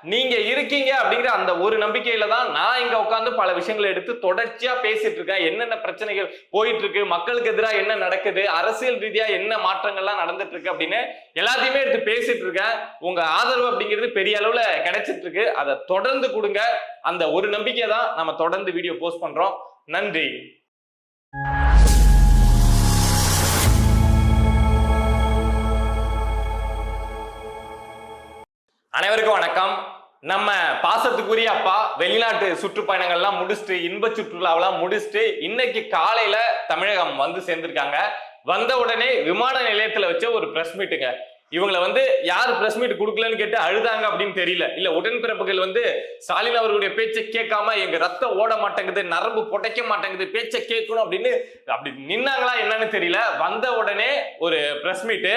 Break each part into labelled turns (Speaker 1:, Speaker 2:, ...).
Speaker 1: நீங்க இருக்கீங்க அப்படிங்கிற அந்த ஒரு நம்பிக்கையில தான் நான் இங்க உட்காந்து பல விஷயங்களை எடுத்து தொடர்ச்சியா பேசிட்டு இருக்கேன். என்னென்ன பிரச்சனைகள் போயிட்டு இருக்கு, மக்களுக்கு எதிராக என்ன நடக்குது, அரசியல் ரீதியா என்ன மாற்றங்கள்லாம் நடந்துட்டு இருக்கு அப்படின்னு எல்லாத்தையுமே எடுத்து பேசிட்டு இருக்கேன். உங்க ஆதரவு அப்படிங்கிறது பெரிய அளவுல கிடைச்சிட்டு இருக்கு. அதை தொடர்ந்து கொடுங்க. அந்த ஒரு நம்பிக்கை தான் நம்ம தொடர்ந்து வீடியோ போஸ்ட் பண்றோம். நன்றி. அனைவருக்கும் வணக்கம். நம்ம பாசத்துக்குரிய அப்பா வெளிநாட்டு சுற்றுப்பயணங்கள்லாம் முடிச்சுட்டு, இன்ப சுற்றுலாவெல்லாம் முடிச்சுட்டு இன்னைக்கு காலையில தமிழகம் வந்து சேர்ந்திருக்காங்க. வந்த உடனே விமான நிலையத்துல வச்ச ஒரு பிரஸ் மீட்டுங்க. இவங்களை வந்து யாரு பிரஸ் மீட் கொடுக்கலன்னு கேட்டு அழுதாங்க அப்படின்னு தெரியல. இல்ல உடன்பிறப்புகள் வந்து ஸ்டாலின் அவர்களுடைய பேச்சை கேட்காம எங்க ரத்தம் ஓட மாட்டேங்குது, நரம்பு புடைக்க மாட்டேங்குது, பேச்சை கேட்கணும் அப்படின்னு அப்படி நின்னாங்களா என்னன்னு தெரியல. வந்த உடனே ஒரு பிரஸ் மீட்.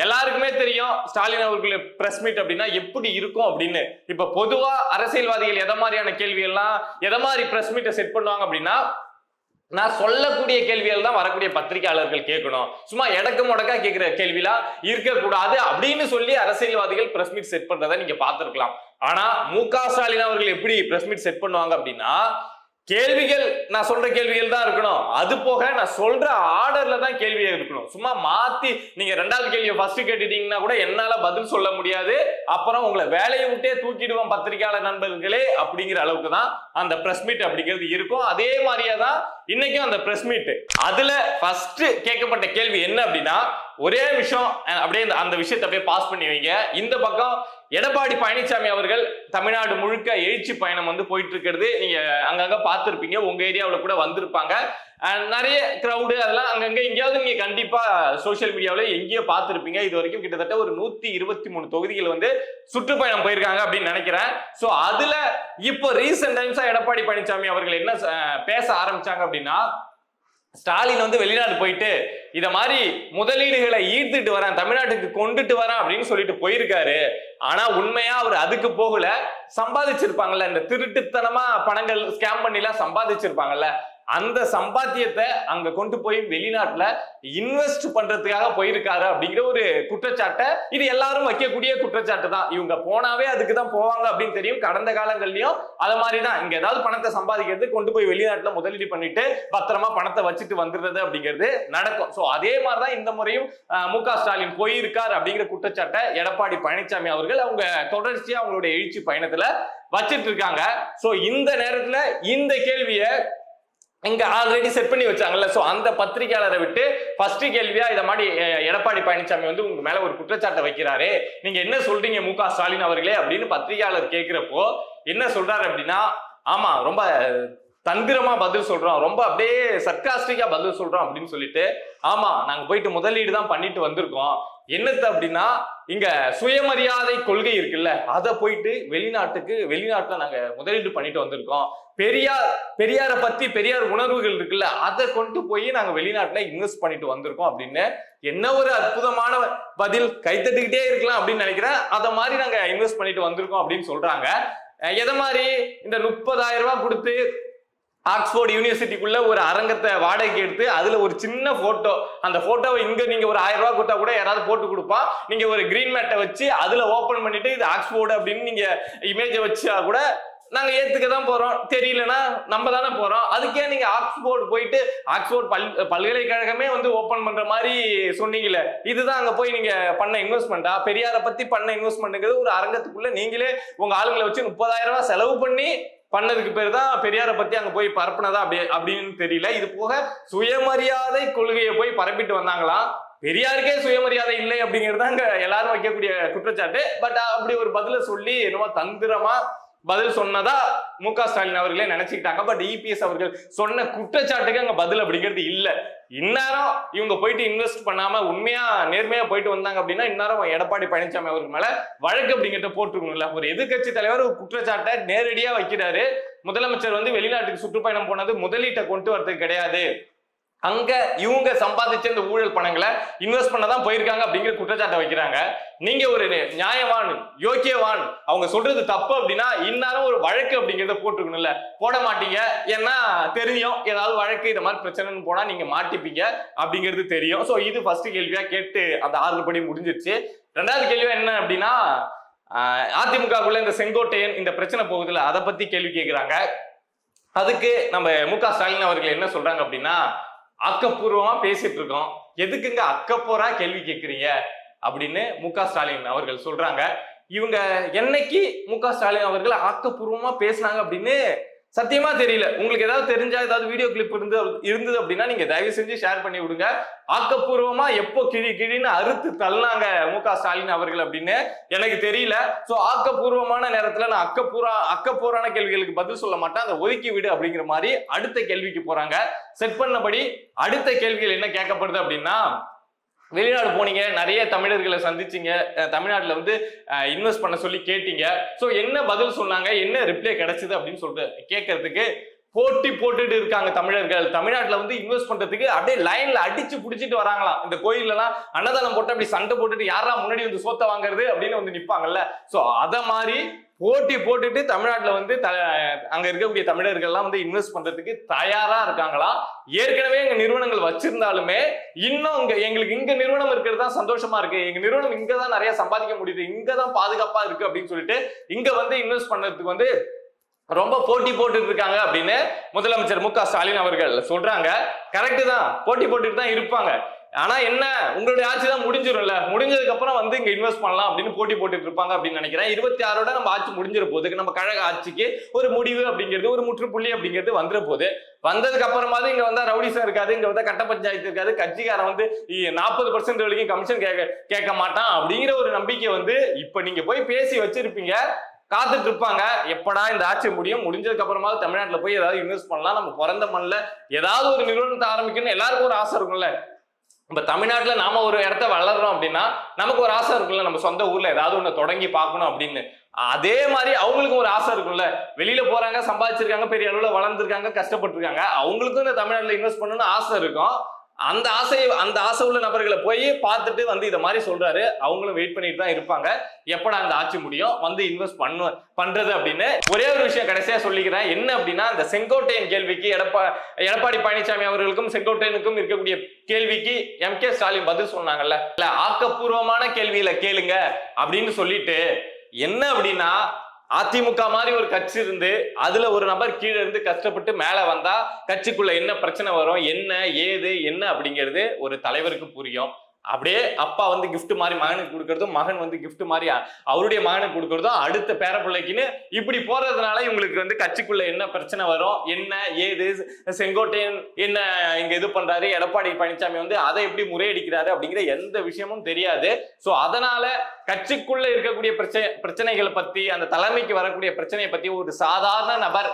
Speaker 1: எல்லாருக்குமே தெரியும் ஸ்டாலின் அவர்களுடைய பிரஸ் மீட் அப்படின்னா எப்படி இருக்கும் அப்படின்னு. இப்ப பொதுவா அரசியல்வாதிகள் எதை மாதிரியான கேள்விகள்லாம் எதை மாதிரி பிரஸ் மீட்டை செட் பண்ணுவாங்க அப்படின்னா, நான் சொல்லக்கூடிய கேள்விகள் தான் வரக்கூடிய பத்திரிகையாளர்கள் கேட்கணும், சும்மா எடக்கு முடக்கா கேட்கிற கேள்விலாம் இருக்கக்கூடாது அப்படின்னு சொல்லி அரசியல்வாதிகள் பிரஸ் மீட் செட் பண்றதை நீங்க பார்த்திருக்கலாம். ஆனா மு.க. ஸ்டாலின் அவர்கள் எப்படி பிரஸ் மீட் செட் பண்ணுவாங்க அப்படின்னா, கேள்விகள் நான் சொல்ற கேள்விகள் தான் இருக்கணும், அது போக நான் சொல்ற ஆர்டர்ல தான் கேள்வியே இருக்கணும். சும்மா மாத்தி நீங்க ரெண்டாவது கேள்வியை ஃபர்ஸ்ட் கேட்டுட்டீங்கன்னா கூட என்னால பதில் சொல்ல முடியாது, அப்புறம் உங்களை வேலையை விட்டே தூக்கிடுவோம் பத்திரிகையாளர் நண்பர்களே அப்படிங்கிற அளவுக்கு தான் அந்த பிரஸ் மீட் அப்படிங்கிறது இருக்கும். அதே மாதிரியே தான் இன்னைக்கும் அந்த பிரஸ் மீட். அதுல ஃபர்ஸ்ட் கேட்கப்பட்ட கேள்வி என்ன அப்படின்னா, ஒரே விஷயம் அப்படியே அந்த விஷயத்தை அப்படியே பாஸ் பண்ணி வைங்க. இந்த பக்கம் எடப்பாடி பழனிசாமி அவர்கள் தமிழ்நாடு முழுக்க எழுச்சி பயணம் வந்து போயிட்டு இருக்கிறது நீங்க அங்கங்க பார்த்திருப்பீங்க. உங்க ஏரியாவில் கூட வந்திருப்பாங்க. நிறைய கிரௌடு அதெல்லாம் அங்கங்க எங்கேயாவது நீங்க கண்டிப்பா சோசியல் மீடியாவில் எங்கேயோ பார்த்திருப்பீங்க. இது வரைக்கும் கிட்டத்தட்ட ஒரு 123 தொகுதிகள் வந்து சுற்றுப்பயணம் போயிருக்காங்க அப்படின்னு நினைக்கிறேன். சோ அதுல இப்போ ரீசெண்ட் டைம்ஸா எடப்பாடி பழனிசாமி அவர்கள் என்ன பேச ஆரம்பிச்சாங்க அப்படின்னா, ஸ்டாலின் வந்து வெளிநாடு போயிட்டு இத மாதிரி முதலீடுகளை ஈர்த்துட்டு வரேன், தமிழ்நாட்டுக்கு கொண்டுட்டு வரேன் அப்படின்னு சொல்லிட்டு போயிருக்காரு. ஆனா உண்மையா அவர் அதுக்கு போகல, சம்பாதிச்சிருப்பாங்கல்ல, இந்த திருட்டுத்தனமா பணங்கள் ஸ்கேம் பண்ணி எல்லாம் சம்பாதிச்சிருப்பாங்கல்ல, அந்த சம்பாத்தியத்தை அங்க கொண்டு போய் வெளிநாட்டுல இன்வெஸ்ட் பண்றதுக்காக போயிருக்காரு அப்படிங்கிற ஒரு குற்றச்சாட்டை, இது எல்லாரும் வைக்கக்கூடிய குற்றச்சாட்டு தான். இவங்க போனாவே அதுக்கு தான் போவாங்க அப்படின்னு தெரியும். கடந்த காலங்கள்லயும் அது மாதிரிதான், இங்க ஏதாவது பணத்தை சம்பாதிக்கிறது, கொண்டு போய் வெளிநாட்டுல முதலீடு பண்ணிட்டு பத்திரமா பணத்தை வச்சுட்டு வந்துடுறது அப்படிங்கிறது நடக்கும். சோ அதே மாதிரிதான் இந்த முறையும் மு.க. ஸ்டாலின் போயிருக்காரு அப்படிங்கிற குற்றச்சாட்டை எடப்பாடி பழனிசாமி அவர்கள் அவங்க தொடர்ச்சியா அவங்களுடைய எழுச்சி பயணத்துல வச்சிட்டு இருக்காங்க. சோ இந்த நேரத்துல இந்த கேள்வியை இங்க ஆல்ரெடி செட் பண்ணி வச்சாங்கல்ல, சோ அந்த பத்திரிகையாளரை விட்டு ஃபர்ஸ்ட் கேள்வியா இத மாதிரி எடப்பாடி பழனிசாமி வந்து உங்க மேல ஒரு குற்றச்சாட்டை வைக்கிறாரு, நீங்க என்ன சொல்றீங்க மு.க. ஸ்டாலின் அவர்களே அப்படின்னு பத்திரிகையாளர் கேட்கிறப்போ என்ன சொல்றாரு அப்படின்னா, ஆமா ரொம்ப தந்திரமா பதில் சொல்றோம், ரொம்ப அப்படியே சர்க்காஸ்டிக்கா பதில் சொல்றோம் அப்படின்னு சொல்லிட்டு, ஆமா நாங்க போயிட்டு முதலீடு தான் பண்ணிட்டு வந்திருக்கோம். என்னது அப்படின்னா, இங்க சுயமரியாதை கொள்கை இருக்குல்ல, அதை போயிட்டு வெளிநாட்டுல நாங்க முதலீடு பண்ணிட்டு வந்திருக்கோம். பெரியாரை பத்தி பெரியார் உணர்வுகள் இருக்குல்ல, அதை கொண்டு போய் நாங்க வெளிநாட்டுல இன்வெஸ்ட் பண்ணிட்டு வந்திருக்கோம் அப்படின்னு. என்ன ஒரு அற்புதமான பதில், கைத்தட்டுக்கிட்டே இருக்கலாம் அப்படின்னு நினைக்கிறேன். அதை மாதிரி நாங்க இன்வெஸ்ட் பண்ணிட்டு வந்திருக்கோம் அப்படின்னு சொல்றாங்க. எதை மாதிரி, இந்த 30,000 ரூபாய் கொடுத்து ஆக்ஸ்போர்ட் யூனிவர்சிட்டிக்குள்ள ஒரு அரங்கத்தை வாடகைக்கு எடுத்து அதுல ஒரு சின்ன போட்டோ, அந்த போட்டோவை இங்க நீங்க ஒரு 1000 ரூபாய் கொடுத்தா கூட யாராவது போட்டு கொடுப்பா, நீங்க ஒரு கிரீன் மேட்டை வச்சு அதுல ஓபன் பண்ணிட்டு இது ஆக்ஸ்போர்ட் அப்படின்னு நீங்க இமேஜை வச்சா கூட நாங்க ஏத்துக்க தான் போறோம், தெரியலன்னா நம்ம தானே போறோம். அதுக்கே நீங்க ஆக்ஸ்போர்ட் போயிட்டு ஆக்ஸ்போர்ட் பல்கலைக்கழகமே வந்து ஓபன் பண்ற மாதிரி சொன்னீங்களே, இதுதான் அங்க போய் நீங்க பண்ண இன்வெஸ்ட்மெண்டா? பெரியாரை பத்தி பண்ண இன்வெஸ்ட்மெண்ட்ங்கிறது ஒரு அரங்கத்துக்குள்ள நீங்களே உங்க ஆளுங்களை வச்சு 30,000 ரூபாய் செலவு பண்ணி பண்ணதுக்கு பேர் தான் பெரியாரை பத்தி அங்க போய் பரப்புனதா அப்படின்னு தெரியல. இது போக சுயமரியாதை கொள்கையை போய் பரப்பிட்டு வந்தாங்களாம். பெரியாருக்கே சுயமரியாதை இல்லை அப்படிங்கிறது தான் எல்லாரும் வைக்கக்கூடிய குற்றச்சாட்டு. பட் அப்படி ஒரு பதில சொல்லி என்னமோ தந்திரமா பதில் சொன்னதா மு.க. ஸ்டாலின் அவர்களே நினைச்சுக்கிட்டாங்க. பட் இபிஎஸ் அவர்கள் சொன்ன குற்றச்சாட்டுக்கு அங்க பதில் அப்படிங்கிறது இல்ல. இந்நேரம் இவங்க போயிட்டு இன்வெஸ்ட் பண்ணாம உண்மையா நேர்மையா போயிட்டு வந்தாங்க அப்படின்னா இந்நேரம் எடப்பாடி பழனிசாமி அவர்கள் மேல வழக்கு அப்படிங்கிறத போட்டுருக்கணும்ல. ஒரு எதிர்கட்சி தலைவர் ஒரு குற்றச்சாட்டை நேரடியா வைக்கிறாரு, முதலமைச்சர் வந்து வெளிநாட்டுக்கு சுற்றுப்பயணம் போனது முதலீட்டை கொண்டு வரதுக்கு கிடையாது, அங்க இவங்க சம்பாதிச்ச இந்த ஊழல் பணங்களை இன்வெஸ்ட் பண்ணதான் போயிருக்காங்க அப்படிங்கிற குற்றச்சாட்டை வைக்கிறாங்க. நீங்க ஒரு நியாயவான் யோக்கியவான், அவங்க சொல்றது தப்பு அப்படின்னா இந்நேரம் ஒரு வழக்கு அப்படிங்கிறத போட்டுருக்கணும்ல. போட மாட்டீங்க, ஏன்னா தெரியும் ஏதாவது வழக்கு இந்த மாதிரி பிரச்சனைன்னு போனா நீங்க மாட்டிப்பீங்க அப்படிங்கிறது தெரியும். சோ இது ஃபர்ஸ்ட் கேள்வியா கேட்டு அந்த 6 படி முடிஞ்சிருச்சு. ரெண்டாவது கேள்வியா என்ன அப்படின்னா, அதிமுகக்குள்ள இந்த செங்கோட்டையன் இந்த பிரச்சனை போகுதுல அதை பத்தி கேள்வி கேட்கிறாங்க. அதுக்கு நம்ம மு.க. ஸ்டாலின் அவர்கள் என்ன சொல்றாங்க அப்படின்னா, ஆக்கப்பூர்வமா பேசிட்டு இருக்கோம், எதுக்குங்க அக்கப்போரா கேள்வி கேட்கிறீங்க அப்படின்னு மு.க. ஸ்டாலின் அவர்கள் சொல்றாங்க. இவங்க என்னைக்கு மு.க. ஸ்டாலின் அவர்கள் ஆக்கப்பூர்வமா பேசினாங்க அப்படின்னு சத்தியமா தெரியல. உங்களுக்கு ஏதாவது தெரிஞ்சா ஏதாவது வீடியோ கிளிப் இருந்தது அப்படின்னா நீங்க தயவு செஞ்சு ஷேர் பண்ணி விடுங்க. ஆக்கப்பூர்வமா எப்போ கிழின்னு அறுத்து தள்ளினாங்க மு.க. ஸ்டாலின் அவர்கள் அப்படின்னு எனக்கு தெரியல. சோ ஆக்கப்பூர்வமான நேரத்துல நான் அக்கப்பூரான கேள்விகளுக்கு பதில் சொல்ல மாட்டேன், அதை ஒதுக்கி விடு அப்படிங்கிற மாதிரி அடுத்த கேள்விக்கு போறாங்க. செட் பண்ணபடி அடுத்த கேள்விகள் என்ன கேட்கப்படுது அப்படின்னா, வெளிநாடு போனீங்க, நிறைய தமிழர்களை சந்திச்சீங்க, தமிழ்நாட்டுல வந்து இன்வெஸ்ட் பண்ண சொல்லி கேட்டீங்க. சோ என்ன பதில் சொன்னாங்க, என்ன ரிப்ளை கிடைச்சது அப்படின்னு சொல்லிட்டு கேட்கறதுக்கு போட்டி போட்டுட்டு இருக்காங்க தமிழர்கள். தமிழ்நாட்டுல வந்து இன்வெஸ்ட் பண்றதுக்கு அப்படியே லைன்ல அடிச்சு புடிச்சிட்டு வராங்களாம். இந்த கோயில்ல எல்லாம் அன்னதானம் போட்டு அப்படி சண்டை போட்டுட்டு யாரா முன்னாடி வந்து சோத்த வாங்குறது அப்படின்னு வந்து நிப்பாங்கல்ல. சோ அத மாதிரி போட்டி போட்டுட்டு தமிழ்நாட்டுல வந்து அங்க இருக்கக்கூடிய தமிழர்கள் எல்லாம் வந்து இன்வெஸ்ட் பண்றதுக்கு தயாரா இருக்காங்களா. ஏற்கனவே எங்க நிறுவனங்கள் வச்சிருந்தாலுமே இன்னும் எங்களுக்கு இங்க நிறுவனம் இருக்கிறது தான் சந்தோஷமா இருக்கு, எங்க நிறுவனம் இங்கதான் நிறைய சம்பாதிக்க முடியுது, இங்கதான் பாதுகாப்பா இருக்கு அப்படின்னு சொல்லிட்டு இங்க வந்து இன்வெஸ்ட் பண்றதுக்கு வந்து ரொம்ப போட்டி போட்டுட்டு இருக்காங்க அப்படின்னு முதலமைச்சர் மு.க. ஸ்டாலின் அவர்கள் சொல்றாங்க. கரெக்ட் தான், போட்டி போட்டுட்டு தான் இருப்பாங்க. ஆனா என்ன, உங்களுடைய ஆட்சி தான் முடிஞ்சிடும்ல, முடிஞ்சதுக்கு அப்புறம் வந்து இங்க இன்வெஸ்ட் பண்ணலாம் அப்படின்னு போட்டி போட்டுட்டு இருப்பாங்க அப்படின்னு நினைக்கிறேன். 26 நம்ம ஆட்சி முடிஞ்சிட போது, நம்ம கழக ஆட்சிக்கு ஒரு முடிவு அப்படிங்கிறது, ஒரு முற்றுப்புள்ளி அப்படிங்கிறது வந்துட போது. வந்ததுக்கு அப்புறமாவது இங்க வந்தா ரவுடிசம் இருக்காது, இங்க வந்தா கட்ட பஞ்சாயத்து இருக்காது, கட்சிக்காரன் வந்து 40% வரைக்கும் கமிஷன் கேட்க மாட்டான் அப்படிங்கிற ஒரு நம்பிக்கை வந்து இப்ப நீங்க போய் பேசி வச்சிருப்பீங்க. காத்துட்டு இருப்பாங்க, எப்படா இந்த ஆட்சி முடியும், முடிஞ்சதுக்கு அப்புறமா தமிழ்நாட்டுல போய் ஏதாவது இன்வெஸ்ட் பண்ணலாம், நம்ம பிறந்த மண்ணில் ஏதாவது ஒரு நிறுவனத்தை ஆரம்பிக்கணும்னு எல்லாருக்கும் ஒரு ஆசை இருக்கும்ல. நம்ம தமிழ்நாட்டுல நாம ஒரு இடத்த வளர்றோம் அப்படின்னா நமக்கு ஒரு ஆசை இருக்குல்ல, நம்ம சொந்த ஊர்ல ஏதாவது ஒண்ணு தொடங்கி பார்க்கணும் அப்படின்னு. அதே மாதிரி அவங்களுக்கும் ஒரு ஆசை இருக்கும்ல, வெளியில போறாங்க, சம்பாதிச்சிருக்காங்க, பெரிய அளவுல வளர்ந்துருக்காங்க, கஷ்டப்பட்டிருக்காங்க, அவங்களுக்கும் இந்த தமிழ்நாட்டுல இன்வெஸ்ட் பண்ணணும்னு ஆசை இருக்கும். அந்த ஆசை உள்ள நபர்களை போய் பார்த்துட்டு வந்து இதை மாதிரி சொல்றாரு, அவங்களும் வெயிட் பண்ணிட்டு தான் இருப்பாங்க, எப்படா அந்த ஆட்சி முடியும், வந்து இன்வெஸ்ட் பண்றது அப்படின்னு. ஒரே ஒரு விஷயம் கடைசியா சொல்லிக்கிறேன், என்ன அப்படின்னா, இந்த செங்கோட்டையன் கேள்விக்கு எடப்பாடி பழனிசாமி அவர்களுக்கும் செங்கோட்டையனுக்கும் இருக்கக்கூடிய கேள்விக்கு எம்.கே. ஸ்டாலின் பதில் சொன்னாங்கல்ல, ஆக்கப்பூர்வமான கேள்வியில கேளுங்க அப்படின்னு சொல்லிட்டு, என்ன அப்படின்னா, அதிமுக மாதிரி ஒரு கட்சி இருந்து அதுல ஒரு நபர் கீழே இருந்து கஷ்டப்பட்டு மேல வந்தா கட்சிக்குள்ள என்ன பிரச்சனை வரும், என்ன ஏது என்ன அப்படிங்கிறது ஒரு தலைவருக்கு புரியும். அப்படியே அப்பா வந்து கிஃப்ட் மாதிரி மகனுக்கு கொடுக்கறதும், மகன் வந்து கிஃப்ட் மாதிரி அவருடைய மகனுக்கு கொடுக்கறதும், அடுத்த பேரப்பிள்ளைக்குன்னு இப்படி போறதுனால இவங்களுக்கு வந்து கட்சிக்குள்ள என்ன பிரச்சனை வரும், என்ன ஏது, செங்கோட்டையன் என்ன இங்க இது பண்றாரு, எடப்பாடி பழனிசாமி வந்து அதை எப்படி முறையடிக்கிறாரு அப்படிங்கிற எந்த விஷயமும் தெரியாது. சோ அதனால கட்சிக்குள்ள இருக்கக்கூடிய பிரச்சனைகளை பத்தி, அந்த தலைமைக்கு வரக்கூடிய பிரச்சனையை பத்தி ஒரு சாதாரண நபர்,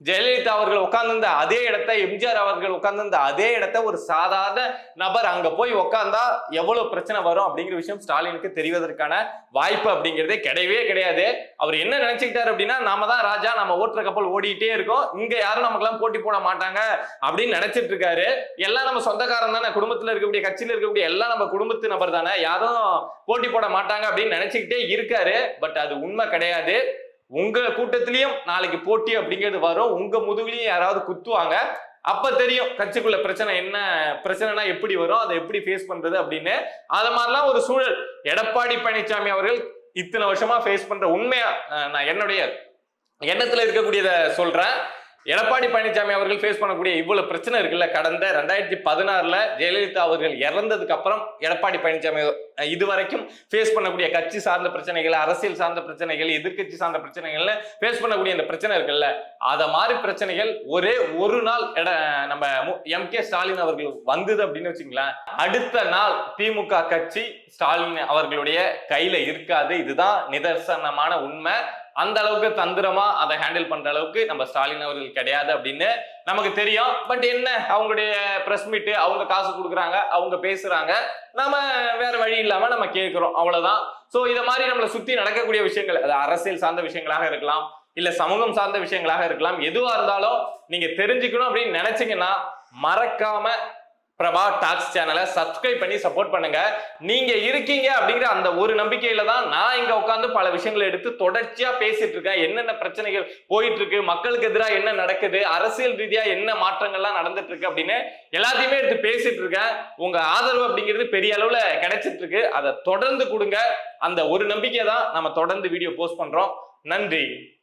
Speaker 1: ஜெயலலிதா அவர்கள் உட்கார்ந்திருந்த அதே இடத்தை, எம்ஜிஆர் அவர்கள் உட்கார்ந்திருந்த அதே இடத்தை ஒரு சாதாரண நபர் அங்க போய் உட்கார்ந்தா எவ்வளவு பிரச்சனை வரும் அப்படிங்கிற விஷயம் ஸ்டாலினுக்கு தெரிவதற்கான வாய்ப்பு அப்படிங்கிறதே கிடையவே கிடையாது. அவர் என்ன நினைச்சுக்கிட்டாரு அப்படின்னா, நாம தான் ராஜா, நம்ம ஓட்டுற கப்பல் ஓடிட்டே இருக்கோம், இங்க யாரும் நமக்கு எல்லாம் போட்டி போட மாட்டாங்க அப்படின்னு நினைச்சிட்டு இருக்காரு. எல்லாம் நம்ம சொந்தக்காரன் தானே, குடும்பத்துல இருக்கக்கூடிய கட்சியில இருக்கக்கூடிய எல்லாம் நம்ம குடும்பத்து நபர் தானே, யாரும் போட்டி போட மாட்டாங்க அப்படின்னு நினைச்சுக்கிட்டே இருக்காரு. பட் அது உண்மை கிடையாது. உங்க கூட்டத்திலயும் நாளைக்கு போட்டி அப்படிங்கிறது வரும், உங்க முதுகுலையும் யாராவது குத்துவாங்க, அப்ப தெரியும் கட்சிக்குள்ள பிரச்சனை என்ன, பிரச்சனைனா எப்படி வரும், அதை எப்படி ஃபேஸ் பண்றது அப்படின்னு. அது மாதிரிலாம் ஒரு சூழல் எடப்பாடி பழனிசாமி அவர்கள் இத்தனை வருஷமா ஃபேஸ் பண்ற, உண்மையா நான் என்னுடைய எண்ணத்துல இருக்கக்கூடியதை சொல்றேன். எடப்பாடி பழனிசாமி அவர்கள் ஃபேஸ் பண்ணக்கூடிய இவ்வளவு பிரச்சனை இருக்குல்ல, கடந்த 2016 ஜெயலலிதா அவர்கள் இறந்ததுக்கு அப்புறம் எடப்பாடி பழனிசாமி இதுவரைக்கும் ஃபேஸ் பண்ணக்கூடிய கட்சி சார்ந்த பிரச்சனைகள், அரசியல் சார்ந்த பிரச்சனைகள், எதிர்கட்சி சார்ந்த பிரச்சனைகள்ல ஃபேஸ் பண்ணக்கூடிய இந்த பிரச்சனை இருக்குல்ல, அத மாதிரி பிரச்சனைகள் ஒரே ஒரு நாள் நம்ம எம்.கே. ஸ்டாலின் அவர்கள் வந்தது அப்படின்னு வச்சுங்களேன், அடுத்த நாள் திமுக கட்சி ஸ்டாலின் அவர்களுடைய கையில இருக்காது. இதுதான் நிதர்சனமான உண்மை. அந்த அளவுக்கு தந்திரமா அதை ஹேண்டில் பண்ற அளவுக்கு நம்ம ஸ்டாலின் அவர்கள் கிடையாது அப்படின்னு நமக்கு தெரியும். பட் என்ன, அவங்களுடைய பிரஸ் மீட், அவங்க காசு கொடுக்குறாங்க, அவங்க பேசுறாங்க, நாம வேற வழி இல்லாம நம்ம கேட்கிறோம், அவ்வளவுதான். சோ இத மாதிரி நம்மளை சுத்தி நடக்கக்கூடிய விஷயங்கள், அது அரசியல் சார்ந்த விஷயங்களாக இருக்கலாம், இல்ல சமூகம் சார்ந்த விஷயங்களாக இருக்கலாம், எதுவா இருந்தாலும் நீங்க தெரிஞ்சுக்கணும் அப்படின்னு நினைச்சீங்கன்னா மறக்காம பிரபா டாக்ஸ் சேனலை சப்ஸ்கிரைப் பண்ணி சப்போர்ட் பண்ணுங்க. நீங்க இருக்கீங்க அப்படிங்கிற அந்த ஒரு நம்பிக்கையில தான் நான் இங்க உட்காந்து பல விஷயங்களை எடுத்து தொடர்ச்சியா பேசிட்டு இருக்கேன். என்னென்ன பிரச்சனைகள் போயிட்டு இருக்கு, மக்களுக்கு எதிராக என்ன நடக்குது, அரசியல் ரீதியா என்ன மாற்றங்கள்லாம் நடந்துட்டு இருக்கு அப்படின்னு எல்லாத்தையுமே எடுத்து பேசிட்டு இருக்கேன். உங்க ஆதரவு அப்படிங்கிறது பெரிய அளவுல கிடைச்சிட்டு இருக்கு. அதை தொடர்ந்து கொடுங்க. அந்த ஒரு நம்பிக்கை தான் நம்ம தொடர்ந்து வீடியோ போஸ்ட் பண்றோம். நன்றி.